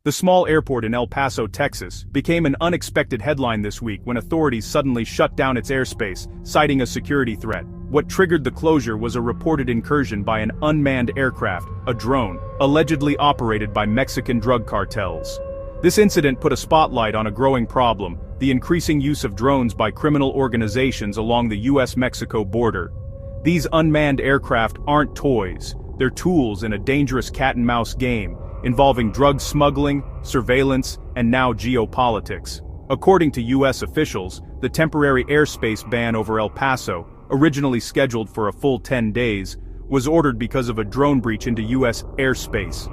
The small airport in El Paso, Texas, became an unexpected headline this week when authorities suddenly shut down its airspace, citing a security threat. What triggered the closure was a reported incursion by an unmanned aircraft, a drone, allegedly operated by Mexican drug cartels. This incident put a spotlight on a growing problem: the increasing use of drones by criminal organizations along the US-Mexico border. These unmanned aircraft aren't toys, they're tools in a dangerous cat-and-mouse game, involving drug smuggling, surveillance, and now geopolitics. According to US officials, the temporary airspace ban over El Paso, originally scheduled for a full 10 days, was ordered because of a drone breach into US airspace.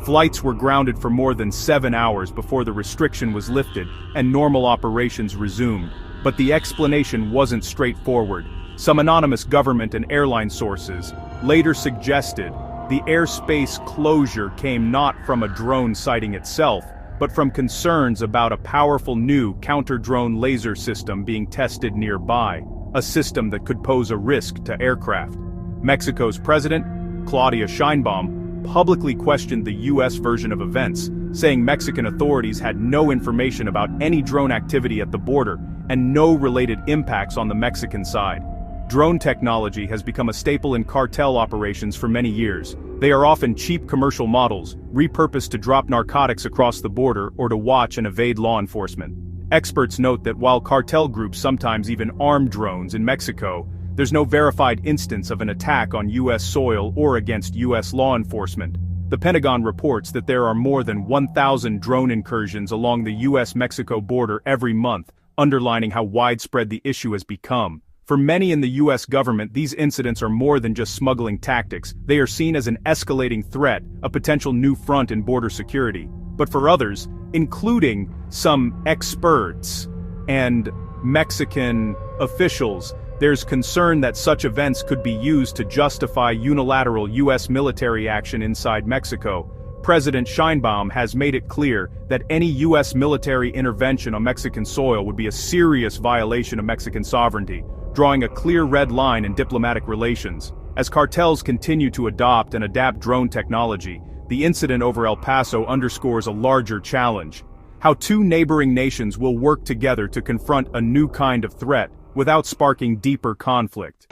Flights were grounded for more than 7 hours before the restriction was lifted and normal operations resumed. But the explanation wasn't straightforward. Some anonymous government and airline sources later suggested the airspace closure came not from a drone sighting itself, but from concerns about a powerful new counter-drone laser system being tested nearby, a system that could pose a risk to aircraft. Mexico's president, Claudia Sheinbaum, publicly questioned the US version of events, saying Mexican authorities had no information about any drone activity at the border and no related impacts on the Mexican side. Drone technology has become a staple in cartel operations for many years. They are often cheap commercial models, repurposed to drop narcotics across the border or to watch and evade law enforcement. Experts note that while cartel groups sometimes even arm drones in Mexico, there's no verified instance of an attack on US soil or against US law enforcement. The Pentagon reports that there are more than 1,000 drone incursions along the US-Mexico border every month, underlining how widespread the issue has become. For many in the US government, these incidents are more than just smuggling tactics. They are seen as an escalating threat, a potential new front in border security. But for others, including some experts and Mexican officials, there's concern that such events could be used to justify unilateral US military action inside Mexico. President Sheinbaum has made it clear that any US military intervention on Mexican soil would be a serious violation of Mexican sovereignty, drawing a clear red line in diplomatic relations. As cartels continue to adopt and adapt drone technology, the incident over El Paso underscores a larger challenge: how two neighboring nations will work together to confront a new kind of threat without sparking deeper conflict.